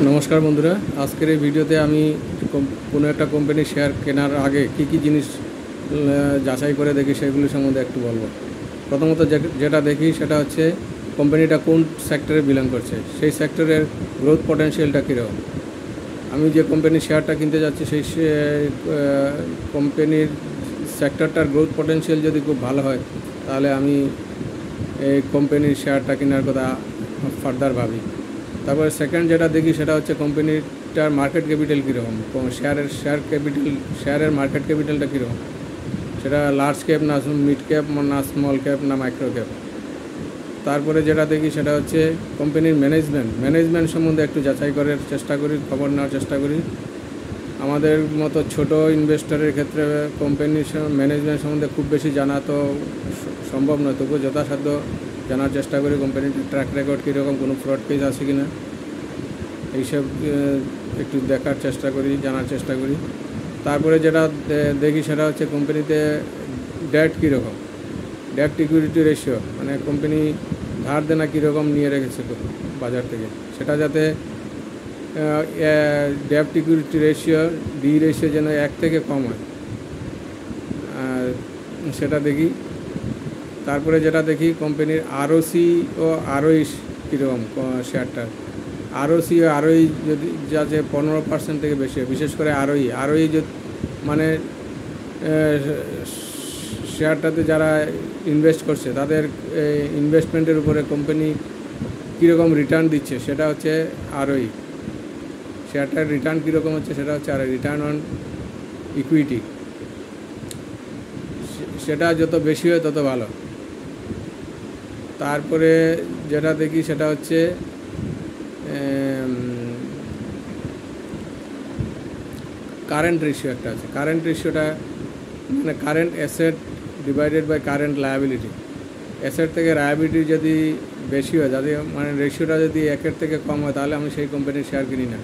নমস্কার বন্ধুরা, আজকের এই ভিডিওতে আমি কোনো একটা কোম্পানির শেয়ার কেনার আগে কী জিনিস যাচাই করে দেখি সেগুলি সম্বন্ধে একটু বলবো। প্রথমত যেটা দেখি সেটা হচ্ছে কোম্পানিটা কোন সেক্টরে বিলং করছে, সেই সেক্টরের গ্রোথ পটেনশিয়ালটা কীরকম। আমি যে কোম্পানির শেয়ারটা কিনতে যাচ্ছি সেই কোম্পানির সেক্টরটার গ্রোথ পটেনশিয়াল যদি খুব ভালো হয় তাহলে আমি এই কোম্পানির শেয়ারটা কেনার কথা ফার্দার ভাবি। তারপরে সেকেন্ড যেটা দেখি সেটা হচ্ছে কোম্পানিটার মার্কেট ক্যাপিটাল কীরকম, শেয়ারের মার্কেট ক্যাপিটালটা কীরকম, সেটা লার্জ ক্যাপ না মিড ক্যাপ না স্মল ক্যাপ না মাইক্রো ক্যাপ। তারপরে যেটা দেখি সেটা হচ্ছে কোম্পানির ম্যানেজমেন্ট সম্বন্ধে একটু যাচাই করার চেষ্টা করি, খবর নেওয়ার চেষ্টা করি। আমাদের মতো ছোট ইনভেস্টরের ক্ষেত্রে কোম্পানির ম্যানেজমেন্ট সম্বন্ধে খুব বেশি জানা তো সম্ভব নয়, তবুও যথাসাধ্য জানার চেষ্টা করি কোম্পানির ট্র্যাক রেকর্ড কীরকম, কোনো ফ্রড কেস আছে কি না, এইসব একটু দেখার চেষ্টা করি, জানার চেষ্টা করি। তারপরে যেটা দেখি সেটা হচ্ছে কোম্পানিতে ডেট কীরকম, ডেট ইকুইটি রেশিও, মানে কোম্পানি ধার দেনা কীরকম নিয়ে রেখেছে বাজার থেকে, সেটা যাতে ডেট ইকুইটি রেশিও যেন 1 থেকে কম হয়, সেটা দেখি। তারপরে যেটা দেখি কোম্পানির আরওসি ও আরওই কীরকম, শেয়ারটার আরওসি ও আরওই যদি যাতে 15% থেকে বেশি হয়, বিশেষ করে আরওই যদি মানে শেয়ারটাতে যারা ইনভেস্ট করছে তাদের ইনভেস্টমেন্টের উপরে কোম্পানি কীরকম রিটার্ন দিচ্ছে সেটা হচ্ছে আরওই। শেয়ারটার রিটার্ন কীরকম হচ্ছে সেটা হচ্ছে আর রিটার্ন অন ইকুইটি, সেটা যত বেশি হয় তত ভালো। তারপরে যেটা দেখি সেটা হচ্ছে কারেন্ট রেশিও একটা আছে। কারেন্ট রেশিওটা মানে current asset divided by current liability. Asset থেকে লায়াবিলিটি যদি বেশি হয়, যাতে মানে রেশিওটা যদি 1-এর থেকে কম হয় তাহলে আমি সেই কোম্পানির শেয়ার কিনি না।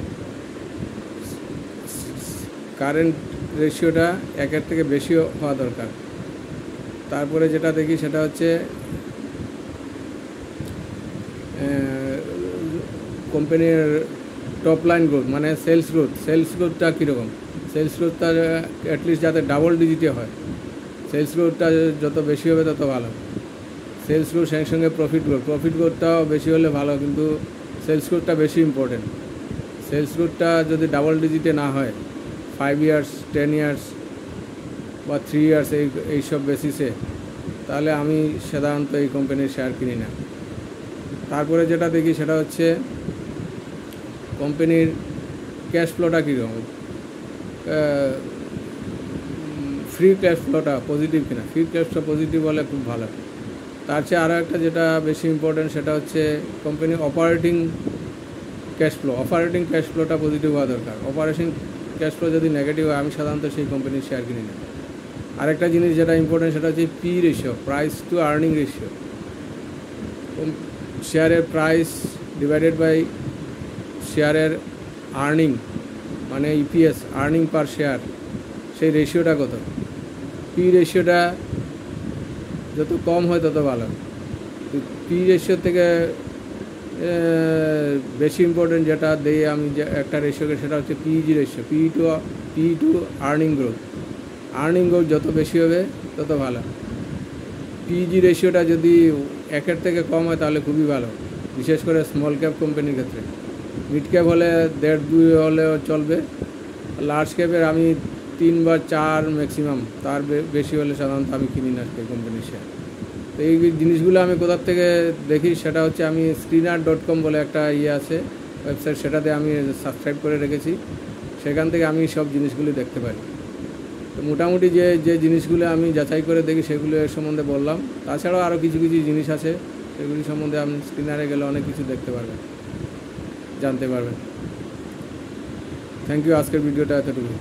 কারেন্ট রেশিওটা 1-এর থেকে বেশি হওয়া দরকার। তারপরে যেটা দেখি সেটা হচ্ছে কোম্পানির টপ লাইন গ্রোথ, মানে সেলস গ্রোথটা কীরকম, সেলস গ্রোথটা অ্যাটলিস্ট যাতে ডাবল ডিজিটে হয়। সেলস গ্রোথটা যত বেশি হবে তত ভালো। সেলস গ্রোথ সঙ্গে প্রফিট গ্রোথটাও বেশি হলে ভালো, কিন্তু সেলস গ্রোথটা বেশি ইম্পর্টেন্ট। সেলস গ্রোথটা যদি ডাবল ডিজিটে না হয়, 5 ইয়ার্স 10 ইয়ার্স বা 3 ইয়ার্স এইসব বেসিসে, তাহলে আমি সাধারণত এই কোম্পানির শেয়ার কিনি না। তারপরে যেটা দেখি সেটা হচ্ছে কোম্পানির ক্যাশ ফ্লোটা কীরকম, ফ্রি ক্যাশ ফ্লোটা পজিটিভ কিনা। ফ্রি ক্যাশ ফ্লো পজিটিভ হলে খুব ভালো। তার চেয়ে আরও একটা যেটা বেশি ইম্পর্টেন্ট সেটা হচ্ছে কোম্পানির অপারেটিং ক্যাশ ফ্লোটা পজিটিভ হওয়া দরকার। অপারেটিং ক্যাশ ফ্লো যদি নেগেটিভ হয় আমি সাধারণত সেই কোম্পানির শেয়ার কিনি না। আরেকটা জিনিস যেটা ইম্পর্টেন্ট সেটা হচ্ছে P ratio, price two earning ratio. শেয়ারের প্রাইস ডিভাইডেড বাই শেয়ারের আর্নিং, মানে ইপিএস, আর্নিং পার শেয়ার, সেই রেশিওটা কত। পি রেশিওটা যত কম হয় তত ভালো। পি রেশিও থেকে বেশি ইম্পর্টেন্ট যেটা দিয়ে আমি যে একটা রেশিওকে, সেটা হচ্ছে PEG ratio, P two earning growth যত বেশি হবে তত ভালো। পিইজি রেশিওটা যদি 1-এর থেকে কম হয় তাহলে খুবই ভালো, বিশেষ করে স্মল ক্যাপ কোম্পানির ক্ষেত্রে। মিড ক্যাপ হলে 1.5-2 হলেও চলবে। লার্জ ক্যাপের আমি 3 বা 4 ম্যাক্সিমাম, তার বেশি হলে সাধারণত আমি কিনি না সেই কোম্পানির শেয়ার। তো এই জিনিসগুলো আমি কোথার থেকে দেখি সেটা হচ্ছে আমি screener.com বলে একটা আছে ওয়েবসাইট, সেটাতে আমি সাবস্ক্রাইব করে রেখেছি, সেখান থেকে আমি সব জিনিসগুলি দেখতে পারি। তো মোটামুটি যে জিনিসগুলো আমি যাচাই করে দেখি সেগুলো সম্বন্ধে বললাম। তাছাড়াও আরও কিছু জিনিস আছে, সেগুলি সম্বন্ধে আপনি স্ক্রিনারে গেলে অনেক কিছু দেখতে পারবেন, জানতে পারবেন। থ্যাংক ইউ, আজকের ভিডিওটা এতটুকু।